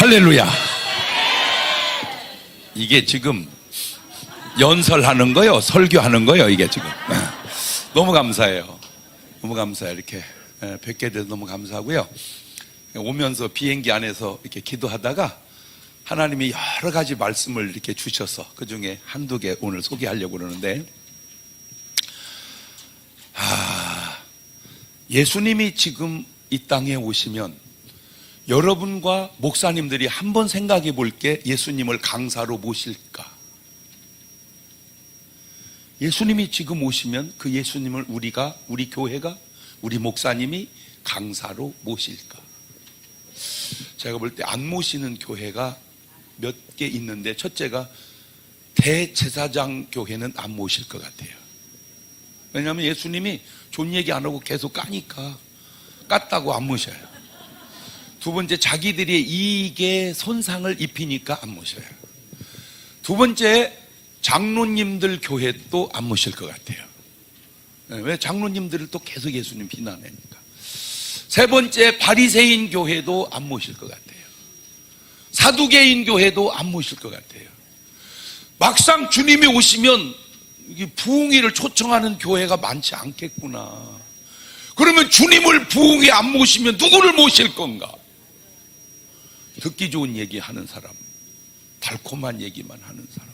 할렐루야. 이게 지금 연설하는 거요, 설교하는 거요, 이게 지금. 너무 감사해요. 너무 감사해요. 이렇게 뵙게 돼서 너무 감사하고요. 오면서 비행기 안에서 이렇게 기도하다가 하나님이 여러 가지 말씀을 이렇게 주셔서 그 중에 한두 개 오늘 소개하려고 그러는데, 예수님이 지금 이 땅에 오시면 여러분과 목사님들이 한번 생각해 볼 게, 예수님을 강사로 모실까? 예수님이 지금 오시면 그 예수님을 우리 교회가, 우리 목사님이 강사로 모실까? 제가 볼 때 안 모시는 교회가 몇 개 있는데, 첫째가 대제사장 교회는 안 모실 것 같아요. 왜냐하면 예수님이 좋은 얘기 안 하고 계속 까니까 깠다고 안 모셔요. 두 번째, 자기들의 이익에 손상을 입히니까 안 모셔요. 두 번째, 장로님들 교회도 안 모실 것 같아요. 왜? 장로님들을 또 계속 예수님 비난하니까. 세 번째, 바리새인 교회도 안 모실 것 같아요. 사두개인 교회도 안 모실 것 같아요. 막상 주님이 오시면 부흥회를 초청하는 교회가 많지 않겠구나. 그러면 주님을 부흥회 안 모시면 누구를 모실 건가? 듣기 좋은 얘기 하는 사람, 달콤한 얘기만 하는 사람.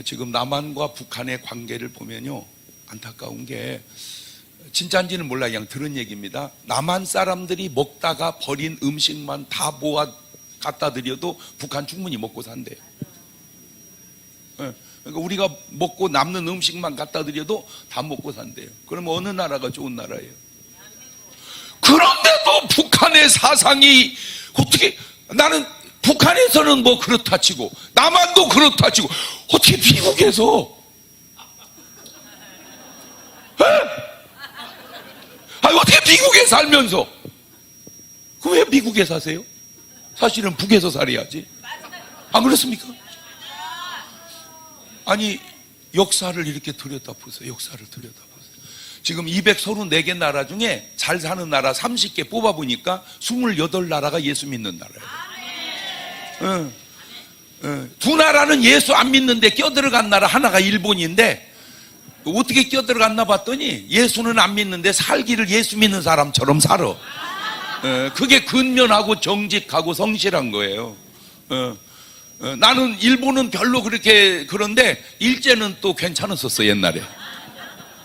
지금 남한과 북한의 관계를 보면요, 안타까운 게, 진짜인지는 몰라요. 그냥 들은 얘기입니다. 남한 사람들이 먹다가 버린 음식만 다 모아 갖다 드려도 북한 충분히 먹고 산대요. 그러니까 우리가 먹고 남는 음식만 갖다 드려도 다 먹고 산대요. 그럼 어느 나라가 좋은 나라예요? 그런데도 북한의 사상이 어떻게, 나는 북한에서는 뭐 그렇다 치고 남한도 그렇다 치고, 어떻게 미국에서 어떻게 미국에 살면서, 왜 미국에 사세요? 사실은 북에서 살아야지. 안 그렇습니까? 아니, 역사를 이렇게 들여다보세요. 역사를 들여다보세요. 지금 234개 나라 중에 잘 사는 나라 30개 뽑아보니까 28나라가 예수 믿는 나라예요. 두 나라는 예수 안 믿는데 껴들어간 나라 하나가 일본인데, 어떻게 껴들어갔나 봤더니 예수는 안 믿는데 살기를 예수 믿는 사람처럼 살아. 그게 근면하고 정직하고 성실한 거예요. 나는 일본은 별로 그렇게, 그런데 일제는 또 괜찮았었어, 옛날에.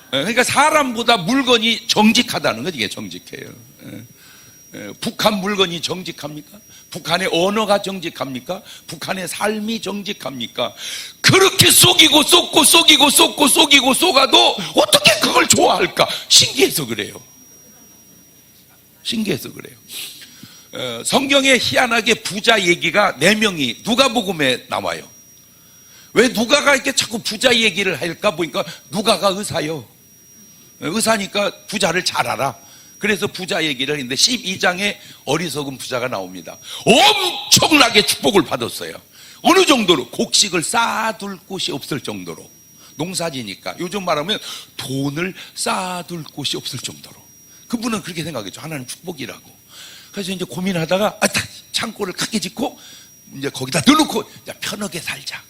그러니까 사람보다 물건이 정직하다는 거지. 이게 정직해요. 북한 물건이 정직합니까? 북한의 언어가 정직합니까? 북한의 삶이 정직합니까? 그렇게 속이고 쏟고 속이고 쏟고 속이고 속아도 어떻게 그걸 좋아할까? 신기해서 그래요. 신기해서 그래요. 성경에 희한하게 부자 얘기가 4명이 누가복음에 나와요. 왜 누가가 이렇게 자꾸 부자 얘기를 할까 보니까, 누가가 의사요. 의사니까 부자를 잘 알아. 그래서 부자 얘기를 했는데 12장에 어리석은 부자가 나옵니다. 엄청나게 축복을 받았어요. 어느 정도로? 곡식을 쌓아둘 곳이 없을 정도로. 농사지니까 요즘 말하면 돈을 쌓아둘 곳이 없을 정도로. 그분은 그렇게 생각했죠. 하나님 축복이라고. 그래서 이제 고민하다가 창고를 크게 짓고 이제 거기다 넣어놓고 편하게 살자.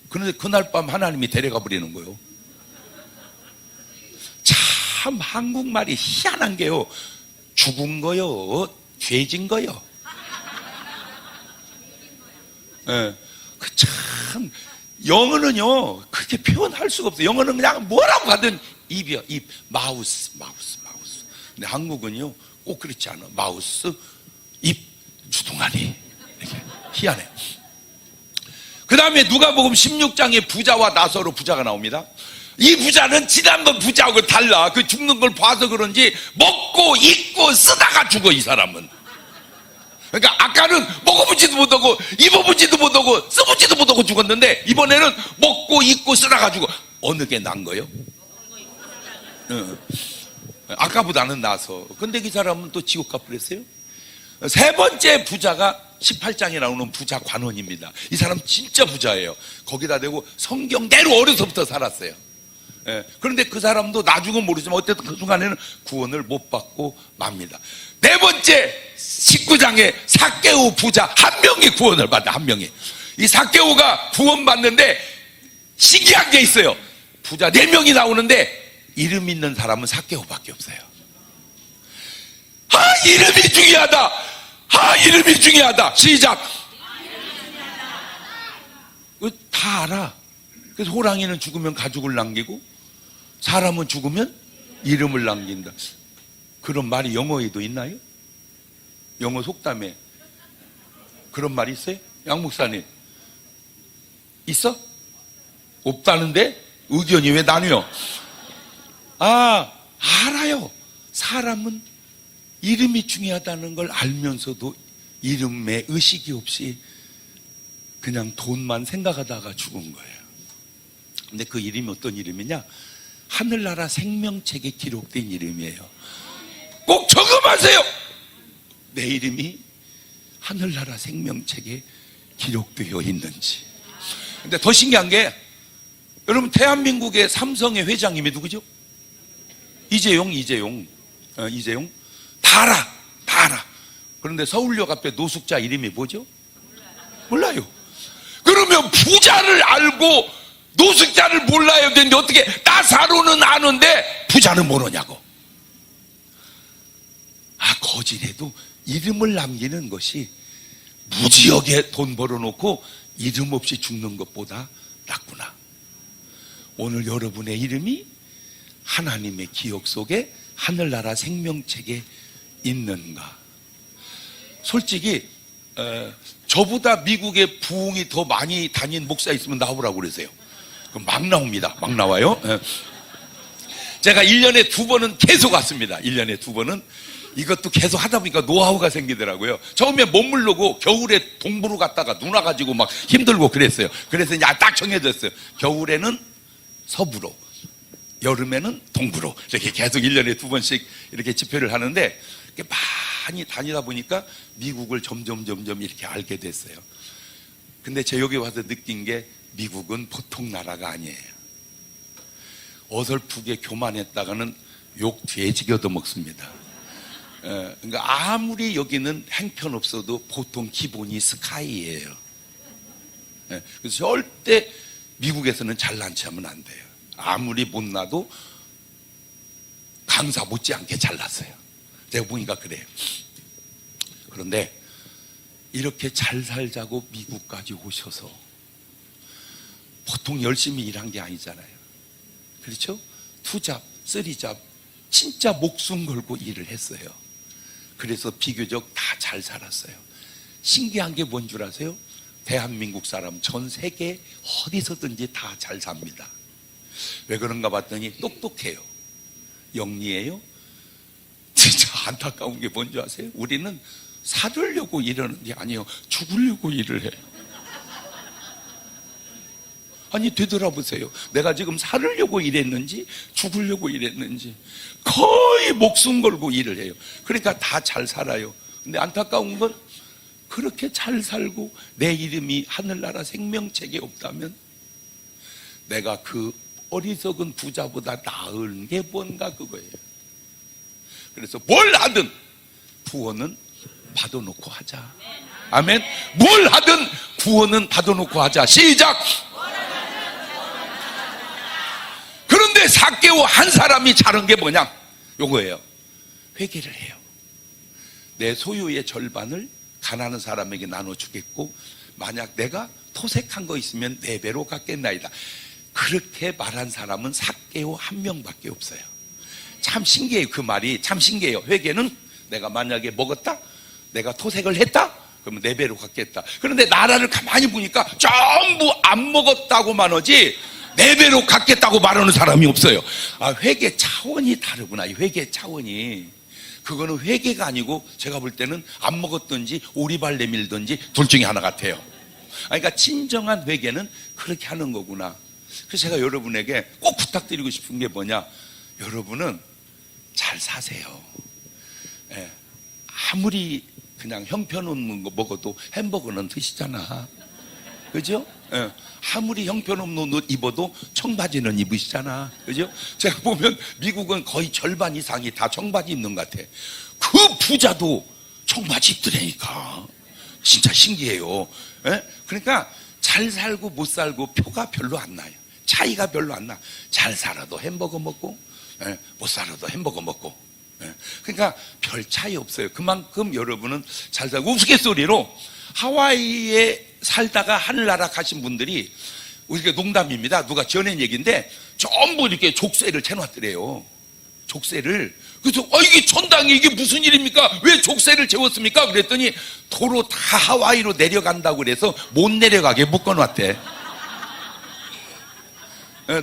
그런데 그날 밤 하나님이 데려가 버리는 거예요. 참 한국말이 희한한 게요, 죽은 거요, 죄진 거요. 그 참, 영어는요 그렇게 표현할 수가 없어요. 영어는 그냥 뭐라고 하든 입이요, 입. 마우스. 근데 한국은요 꼭 그렇지 않아. 마우스, 입, 주둥아리. 이렇게 희한해. 그 다음에 누가복음 16장에 부자와 나사로 부자가 나옵니다. 이 부자는 지난번 부자하고 달라. 그 죽는 걸 봐서 그런지 먹고 입고 쓰다가 죽어, 이 사람은. 그러니까 아까는 먹어보지도 못하고 입어보지도 못하고 써보지도 못하고 죽었는데, 이번에는 먹고 입고 쓰다가 죽어. 어느 게 나은 거예요? 아까보다는 나서. 근데 그 사람은 또 지옥 가버렸어요. 세 번째 부자가 18장에 나오는 부자 관원입니다. 이 사람 진짜 부자예요. 거기다 대고 성경대로 어려서부터 살았어요. 예. 그런데 그 사람도 나중은 모르지만 어쨌든 그 순간에는 구원을 못 받고 맙니다. 네 번째 19장에 삭개오 부자 한 명이 구원을 받아. 한 명이. 이 삭개오가 구원받는데 신기한 게 있어요. 부자 네 명이 나오는데 이름 있는 사람은 삭개오밖에 없어요. 이름이 중요하다. 이름이 중요하다. 시작. 다 알아. 그래서 호랑이는 죽으면 가죽을 남기고 사람은 죽으면 이름을 남긴다. 그런 말이 영어에도 있나요? 영어 속담에 그런 말이 있어요? 양 목사님 있어? 없다는데 의견이 왜 나뉘어? 알아요. 사람은 이름이 중요하다는 걸 알면서도 이름에 의식이 없이 그냥 돈만 생각하다가 죽은 거예요. 근데 그 이름이 어떤 이름이냐? 하늘나라 생명책에 기록된 이름이에요. 꼭 적어마세요. 내 이름이 하늘나라 생명책에 기록되어 있는지. 근데 더 신기한 게, 여러분 대한민국의 삼성의 회장님이 누구죠? 이재용. 다 알아. 그런데 서울역 앞에 노숙자 이름이 뭐죠? 몰라요. 그러면 부자를 알고 노숙자를 몰라야 되는데 어떻게 나사로는 아는데 부자는 모르냐고. 거지라도 이름을 남기는 것이 무지하게 돈 벌어놓고 이름 없이 죽는 것보다 낫구나. 오늘 여러분의 이름이 하나님의 기억 속에 하늘나라 생명책에 있는가? 솔직히 저보다 미국에 부흥이 더 많이 다닌 목사 있으면 나오라고 그러세요. 그럼 막 나옵니다. 막 나와요. 제가 1년에 2번은 계속 왔습니다. 1년에 2번은. 이것도 계속 하다 보니까 노하우가 생기더라고요. 처음에 못 물르고 겨울에 동부로 갔다가 눈 와가지고 막 힘들고 그랬어요. 그래서 이제 딱 정해졌어요. 겨울에는 서부로, 여름에는 동부로. 이렇게 계속 1년에 2번씩 이렇게 집회를 하는데 많이 다니다 보니까 미국을 점점 이렇게 알게 됐어요. 근데 제 여기 와서 느낀 게 미국은 보통 나라가 아니에요. 어설프게 교만했다가는 욕 돼지게 얻어먹습니다. 그러니까 아무리 여기는 행편없어도 보통 기본이 스카이예요. 그래서 절대 미국에서는 잘난 체하면 안 돼요. 아무리 못나도 강사 못지않게 잘났어요. 제가 보니까 그래요. 그런데 이렇게 잘 살자고 미국까지 오셔서 보통 열심히 일한 게 아니잖아요. 그렇죠? 2잡, 3잡 진짜 목숨 걸고 일을 했어요. 그래서 비교적 다 잘 살았어요. 신기한 게 뭔 줄 아세요? 대한민국 사람 전 세계 어디서든지 다 잘 삽니다. 왜 그런가 봤더니 똑똑해요. 영리해요. 진짜 안타까운 게 뭔지 아세요? 우리는 살으려고 일하는 게 아니에요. 죽으려고 일을 해. 아니 되돌아보세요. 내가 지금 살으려고 일했는지 죽으려고 일했는지 거의 목숨 걸고 일을 해요. 그러니까 다 잘 살아요. 근데 안타까운 건 그렇게 잘 살고 내 이름이 하늘나라 생명책에 없다면 내가 그 어리석은 부자보다 나은 게 뭔가 그거예요. 그래서 뭘 하든 구원은 받아놓고 하자. 아멘. 뭘 하든 구원은 받아놓고 하자. 시작. 그런데 삭개오 한 사람이 잘한 게 뭐냐? 요거예요. 회개를 해요. 내 소유의 절반을 가난한 사람에게 나눠주겠고 만약 내가 토색한 거 있으면 4배로 갚겠나이다. 그렇게 말한 사람은 삭개오 한 명밖에 없어요. 참 신기해요. 그 말이 참 신기해요. 회개는 내가 만약에 먹었다? 내가 토색을 했다? 그러면 4배로 갚겠다. 그런데 나라를 가만히 보니까 전부 안 먹었다고만 하지 4배로 갚겠다고 말하는 사람이 없어요. 회개 차원이 다르구나. 이 회개 차원이. 그거는 회개가 아니고 제가 볼 때는 안 먹었든지 오리발 내밀든지 둘 중에 하나 같아요. 그러니까 진정한 회개는 그렇게 하는 거구나. 그래서 제가 여러분에게 꼭 부탁드리고 싶은 게 뭐냐? 여러분은 잘 사세요. 아무리 그냥 형편없는 거 먹어도 햄버거는 드시잖아. 그죠? 예. 아무리 형편없는 옷 입어도 청바지는 입으시잖아. 그죠? 제가 보면 미국은 거의 절반 이상이 다 청바지 입는 것 같아. 그 부자도 청바지 입더라니까. 진짜 신기해요. 예? 그러니까 잘 살고 못 살고 표가 별로 안 나요. 차이가 별로 안 나. 잘 살아도 햄버거 먹고, 예? 못 살아도 햄버거 먹고. 예? 그러니까 별 차이 없어요. 그만큼 여러분은 잘 살고, 우스갯소리로 하와이에 살다가 하늘나라 가신 분들이, 우리가 농담입니다. 누가 지어낸 얘기인데 전부 이렇게 족쇄를 채놨더래요. 족쇄를. 그래서 이게 천당이 이게 무슨 일입니까? 왜 족쇄를 채웠습니까? 그랬더니 도로 다 하와이로 내려간다고 그래서 못 내려가게 묶어놨대.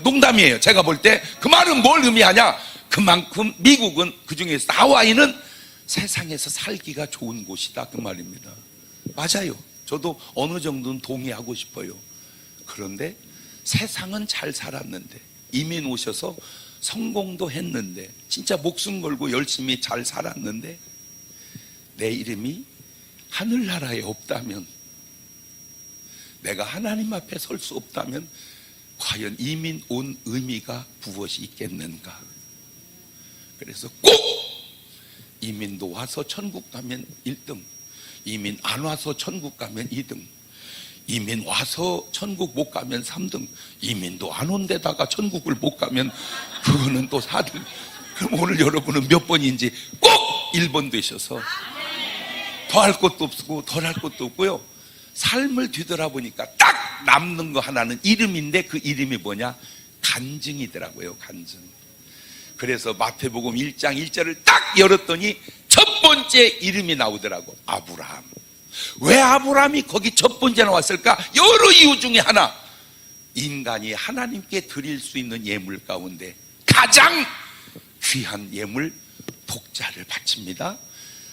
농담이에요. 제가 볼 때 그 말은 뭘 의미하냐? 그만큼 미국은, 그중에서 하와이는 세상에서 살기가 좋은 곳이다, 그 말입니다. 맞아요. 저도 어느 정도는 동의하고 싶어요. 그런데 세상은 잘 살았는데, 이민 오셔서 성공도 했는데, 진짜 목숨 걸고 열심히 잘 살았는데, 내 이름이 하늘나라에 없다면, 내가 하나님 앞에 설 수 없다면 과연 이민 온 의미가 무엇이 있겠는가? 그래서 꼭 이민도 와서 천국 가면 1등, 이민 안 와서 천국 가면 2등, 이민 와서 천국 못 가면 3등, 이민도 안 온 데다가 천국을 못 가면 그거는 또 4등. 그럼 오늘 여러분은 몇 번인지 꼭 1번 되셔서 더 할 것도 없고 덜 할 것도 없고요. 삶을 뒤돌아보니까 딱 남는 거 하나는 이름인데, 그 이름이 뭐냐? 간증이더라고요. 간증. 그래서 마태복음 1장 1절을 딱 열었더니 첫 번째 이름이 나오더라고. 아브라함. 왜 아브라함이 거기 첫 번째 나왔을까? 여러 이유 중에 하나, 인간이 하나님께 드릴 수 있는 예물 가운데 가장 귀한 예물, 독자를 바칩니다.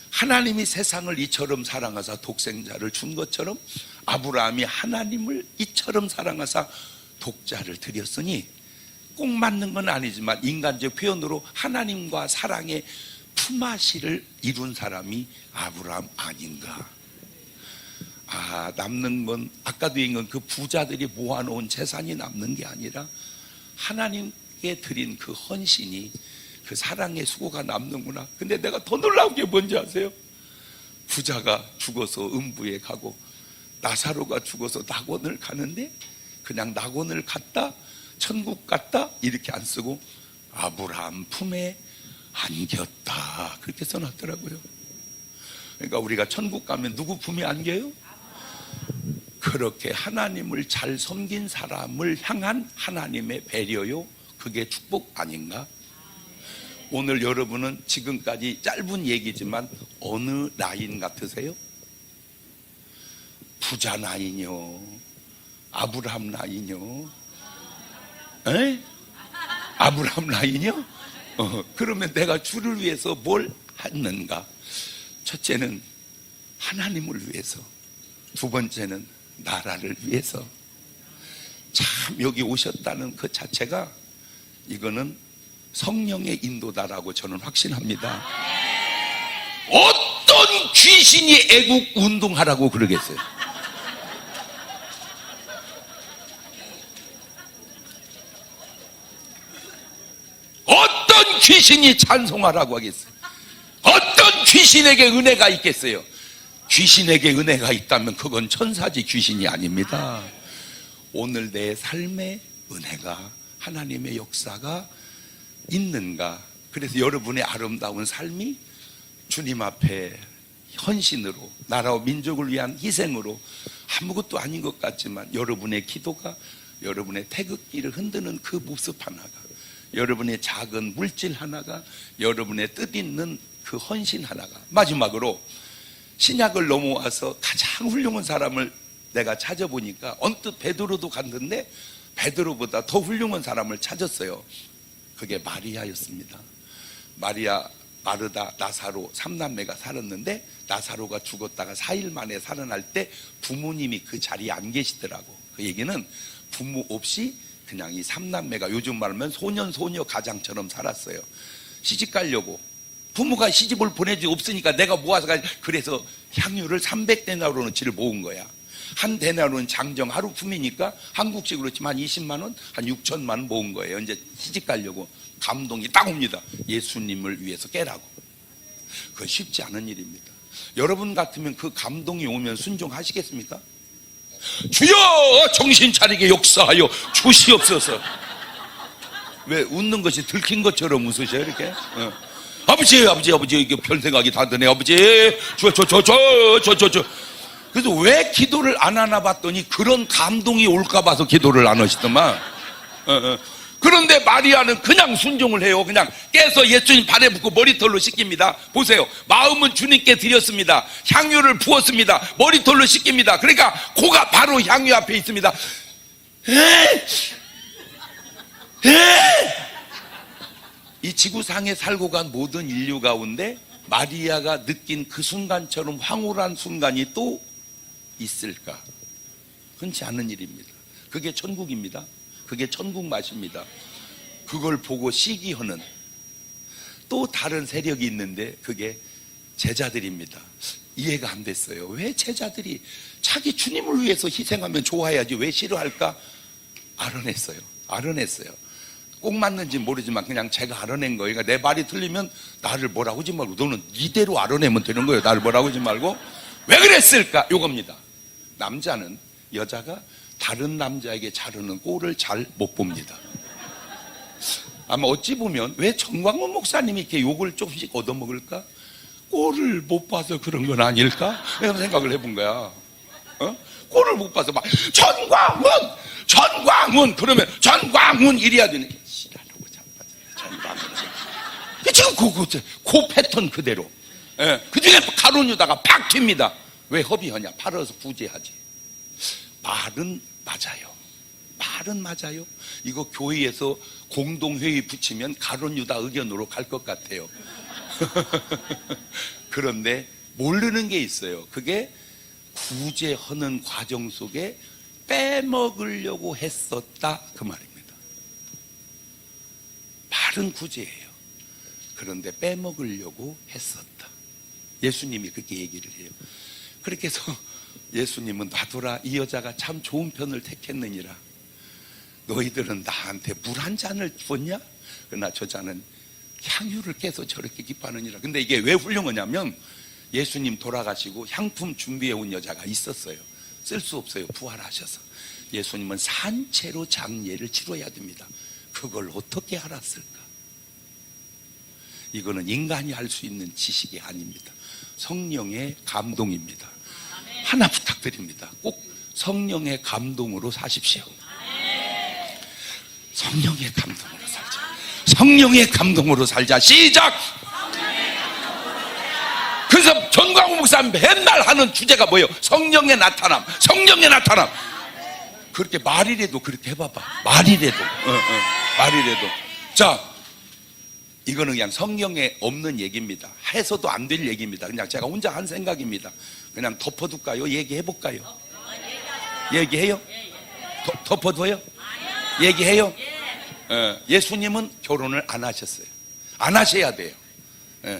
하나님이 세상을 이처럼 사랑하사 독생자를 준 것처럼 아브라함이 하나님을 이처럼 사랑하사 독자를 드렸으니, 꼭 맞는 건 아니지만 인간적 표현으로 하나님과 사랑의 품앗이를 이룬 사람이 아브라함 아닌가. 남는 건 아까도 얘기한 건 그 부자들이 모아놓은 재산이 남는 게 아니라 하나님께 드린 그 헌신이, 그 사랑의 수고가 남는구나. 근데 내가 더 놀라운 게 뭔지 아세요? 부자가 죽어서 음부에 가고 나사로가 죽어서 낙원을 가는데 그냥 낙원을 갔다 천국 갔다 이렇게 안 쓰고 아브라함 품에 안겼다, 그렇게 써놨더라고요. 그러니까 우리가 천국 가면 누구 품에 안겨요? 그렇게 하나님을 잘 섬긴 사람을 향한 하나님의 배려요. 그게 축복 아닌가? 오늘 여러분은 지금까지 짧은 얘기지만 어느 라인 같으세요? 부자 라인이요? 아브라함 라인이요? 에? 아브라함 라인이요? 그러면 내가 주를 위해서 뭘 했는가? 첫째는 하나님을 위해서, 두 번째는 나라를 위해서. 참 여기 오셨다는 그 자체가, 이거는 성령의 인도다라고 저는 확신합니다. 어떤 귀신이 애국 운동하라고 그러겠어요? 어떤 귀신이 찬송하라고 하겠어요? 어떤 귀신에게 은혜가 있겠어요? 귀신에게 은혜가 있다면 그건 천사지 귀신이 아닙니다. 오늘 내 삶에 은혜가, 하나님의 역사가 있는가? 그래서 여러분의 아름다운 삶이 주님 앞에 헌신으로, 나라와 민족을 위한 희생으로, 아무것도 아닌 것 같지만 여러분의 기도가 여러분의 태극기를 흔드는 그 모습 하나가, 여러분의 작은 물질 하나가, 여러분의 뜻있는 그 헌신 하나가. 마지막으로 신약을 넘어와서 가장 훌륭한 사람을 내가 찾아보니까 언뜻 베드로도 갔는데 베드로보다 더 훌륭한 사람을 찾았어요. 그게 마리아였습니다. 마리아, 마르다, 나사로 3남매가 살았는데, 나사로가 죽었다가 4일 만에 살아날 때 부모님이 그 자리에 안 계시더라고. 그 얘기는 부모 없이 그냥 이 3남매가 요즘 말하면 소년 소녀 가장처럼 살았어요. 시집 가려고 부모가 시집을 보내지 없으니까 내가 모아서 가지. 그래서 향유를 300데나로너치를 모은 거야. 한 데나리온 장정 하루 품이니까 한국식으로 치면 한 20만 원, 한 6천만 원 모은 거예요. 이제 시집 가려고. 감동이 딱 옵니다. 예수님을 위해서 깨라고. 그건 쉽지 않은 일입니다. 여러분 같으면 그 감동이 오면 순종하시겠습니까? 주여 정신 차리게 역사하여 주시옵소서. 왜 웃는 것이 들킨 것처럼 웃으셔요 이렇게? 아버지 이게 별 생각이 다 드네. 아버지 저 그래서 왜 기도를 안 하나 봤더니 그런 감동이 올까 봐서 기도를 안 하시더만. 그런데 마리아는 그냥 순종을 해요. 그냥 깨서 예수님 발에 붓고 머리털로 씻깁니다. 보세요. 마음은 주님께 드렸습니다. 향유를 부었습니다. 머리털로 씻깁니다. 그러니까 코가 바로 향유 앞에 있습니다. 이 지구상에 살고 간 모든 인류 가운데 마리아가 느낀 그 순간처럼 황홀한 순간이 또 있을까? 흔치 않은 일입니다. 그게 천국입니다. 그게 천국 맛입니다. 그걸 보고 시기하는 또 다른 세력이 있는데 그게 제자들입니다. 이해가 안 됐어요. 왜 제자들이 자기 주님을 위해서 희생하면 좋아해야지 왜 싫어할까? 알아냈어요. 꼭 맞는지 모르지만 그냥 제가 알아낸 거예요. 그러니까 내 말이 틀리면 나를 뭐라고 하지 말고 너는 이대로 알아내면 되는 거예요. 나를 뭐라고 하지 말고. 왜 그랬을까? 요겁니다. 남자는 여자가 다른 남자에게 자르는 꼴을 잘 못 봅니다. 아마 어찌 보면 왜 정광훈 목사님이 이렇게 욕을 조금씩 얻어먹을까? 꼴을 못 봐서 그런 건 아닐까? 이런 생각을 해본 거야. 꼴을 못 봐서 막 전광훈 그러면 전광훈 이래야 되는 게 싫어하고 전광훈 지금 그 패턴 그대로. 그 중에 가룟유다가 팍 튑니다. 왜 허비하냐? 팔아서 구제하지. 말은 맞아요. 이거 교회에서 공동회의 붙이면 가룟유다 의견으로 갈 것 같아요. 그런데 모르는 게 있어요. 그게 구제하는 과정 속에 빼먹으려고 했었다 그 말입니다. 말은 구제예요. 그런데 빼먹으려고 했었다. 예수님이 그렇게 얘기를 해요. 그렇게 해서 예수님은 놔둬라. 이 여자가 참 좋은 편을 택했느니라. 너희들은 나한테 물 한 잔을 줬냐? 그러나 저 잔은 향유를 깨서 저렇게 기뻐하느니라. 근데 이게 왜 훌륭하냐면 예수님 돌아가시고 향품 준비해 온 여자가 있었어요. 쓸 수 없어요. 부활하셔서. 예수님은 산채로 장례를 치러야 됩니다. 그걸 어떻게 알았을까? 이거는 인간이 할 수 있는 지식이 아닙니다. 성령의 감동입니다. 하나 부탁드립니다. 꼭 성령의 감동으로 사십시오. 성령의 감동으로 살자. 성령의 감동으로 살자. 시작! 그래서 전광훈 목사님 맨날 하는 주제가 뭐예요? 성령의 나타남. 성령의 나타남. 그렇게 말이라도 그렇게 해봐봐. 말이라도. 말이라도. 자, 이거는 그냥 성경에 없는 얘기입니다. 해서도 안 될 얘기입니다. 그냥 제가 혼자 한 생각입니다. 그냥 덮어둘까요? 얘기해볼까요? 얘기해요? 덮어둬요? 얘기해요? 예수님은 결혼을 안 하셨어요. 안 하셔야 돼요.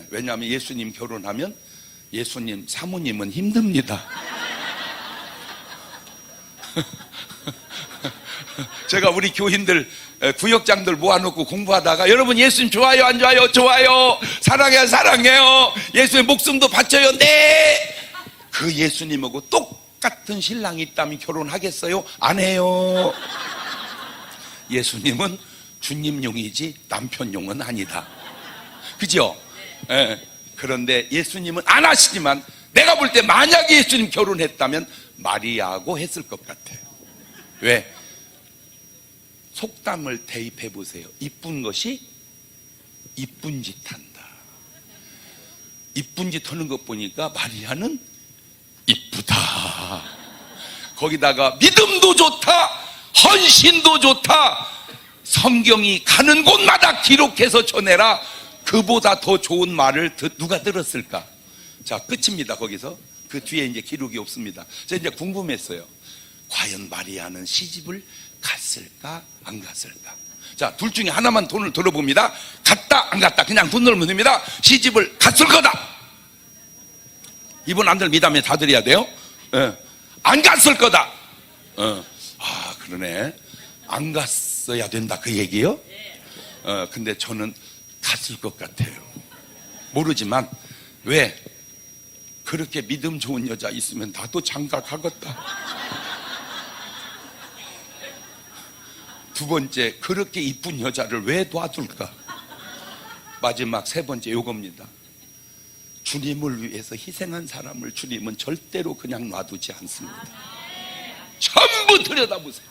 왜냐하면 예수님 결혼하면 예수님 사모님은 힘듭니다. 제가 우리 교인들 구역장들 모아놓고 공부하다가 여러분 예수님 좋아요 안 좋아요? 좋아요. 사랑해요 사랑해요. 예수님 목숨도 바쳐요. 네. 그 예수님하고 똑같은 신랑이 있다면 결혼하겠어요? 안 해요. 예수님은 주님용이지 남편용은 아니다. 그죠? 그런데 예수님은 안 하시지만 내가 볼 때 만약에 예수님 결혼했다면 마리아하고 했을 것 같아요. 왜? 속담을 대입해 보세요. 이쁜 것이 이쁜 짓 한다. 이쁜 짓 하는 것 보니까 마리아는 이쁘다. 거기다가 믿음도 좋다, 헌신도 좋다. 성경이 가는 곳마다 기록해서 전해라. 그보다 더 좋은 말을 누가 들었을까? 자, 끝입니다. 거기서 그 뒤에 이제 기록이 없습니다. 제가 이제 궁금했어요. 과연 마리아는 시집을 갔을까 안 갔을까? 자, 둘 중에 하나만 돈을 들어봅니다. 갔다 안 갔다 그냥 돈 넣으면 됩니다. 시집을 갔을 거다. 이분 안 들 미담에 다 드려야 돼요. 안 갔을 거다. 그러네. 안 갔어야 된다 그 얘기요? 근데 저는 갔을 것 같아요. 모르지만 왜? 그렇게 믿음 좋은 여자 있으면 나도 장가 가겠다. 두 번째, 그렇게 이쁜 여자를 왜 놔둘까? 마지막 세 번째 요겁니다. 주님을 위해서 희생한 사람을 주님은 절대로 그냥 놔두지 않습니다. 전부 들여다보세요.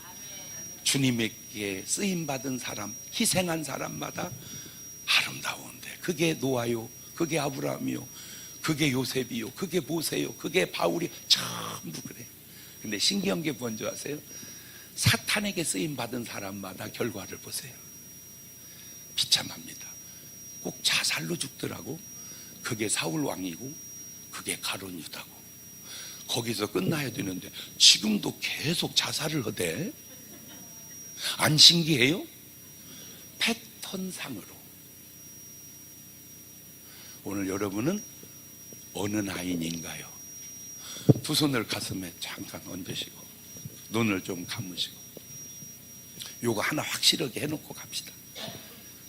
주님에게 쓰임받은 사람, 희생한 사람마다 아름다운데, 그게 노아요, 그게 아브라함이요, 그게 요셉이요, 그게 모세요, 그게 바울이, 전부 그래요. 근데 신기한 게 뭔지 아세요? 사탄에게 쓰임받은 사람마다 결과를 보세요. 비참합니다. 꼭 자살로 죽더라고. 그게 사울 왕이고 그게 가룟 유다고. 거기서 끝나야 되는데 지금도 계속 자살을 하대. 안 신기해요? 패턴상으로. 오늘 여러분은 어느 나인인가요? 두 손을 가슴에 잠깐 얹으시고 눈을 좀 감으시고 요거 하나 확실하게 해놓고 갑시다.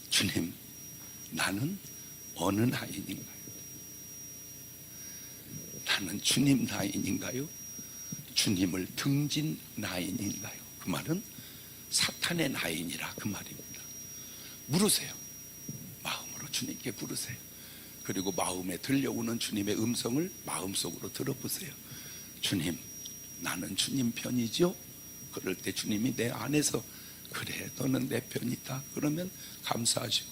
주님, 나는 어느 나인인가요? 나는 주님 나인인가요? 주님을 등진 나인인가요? 그 말은 사탄의 나인이라 그 말입니다. 물으세요. 마음으로 주님께 물으세요. 그리고 마음에 들려오는 주님의 음성을 마음속으로 들어보세요. 주님, 나는 주님 편이죠? 그럴 때 주님이 내 안에서 그래, 너는 내 편이다. 그러면 감사하시고,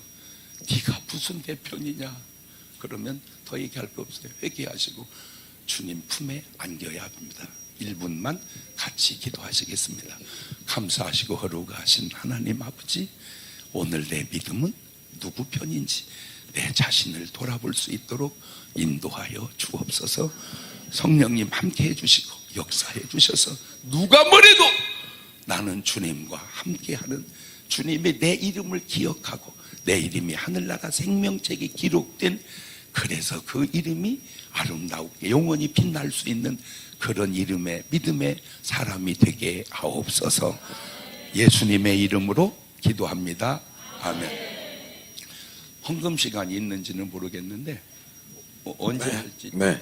네가 무슨 내 편이냐? 그러면 더 얘기할 거 없어요. 회개하시고 주님 품에 안겨야 합니다. 1분만 같이 기도하시겠습니다. 감사하시고 거룩하신 하나님 아버지, 오늘 내 믿음은 누구 편인지 내 자신을 돌아볼 수 있도록 인도하여 주옵소서. 성령님 함께 해주시고 역사해 주셔서 누가 뭐래도 나는 주님과 함께하는, 주님이 내 이름을 기억하고 내 이름이 하늘나라 생명책에 기록된, 그래서 그 이름이 아름다우게 영원히 빛날 수 있는 그런 이름의 믿음의 사람이 되게 하옵소서. 예수님의 이름으로 기도합니다. 아멘. 헌금 시간이 있는지는 모르겠는데 언제 할지. 네,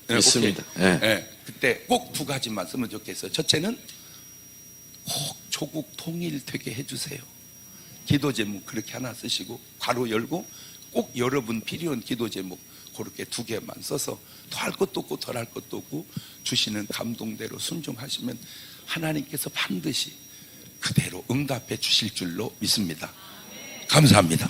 있습니다. 네. 그때 꼭 두 가지만 쓰면 좋겠어요. 첫째는 꼭 조국 통일되게 해주세요. 기도 제목 그렇게 하나 쓰시고 괄호 열고 꼭 여러분 필요한 기도 제목 그렇게 두 개만 써서 더 할 것도 없고 덜 할 것도 없고 주시는 감동대로 순종하시면 하나님께서 반드시 그대로 응답해 주실 줄로 믿습니다. 감사합니다.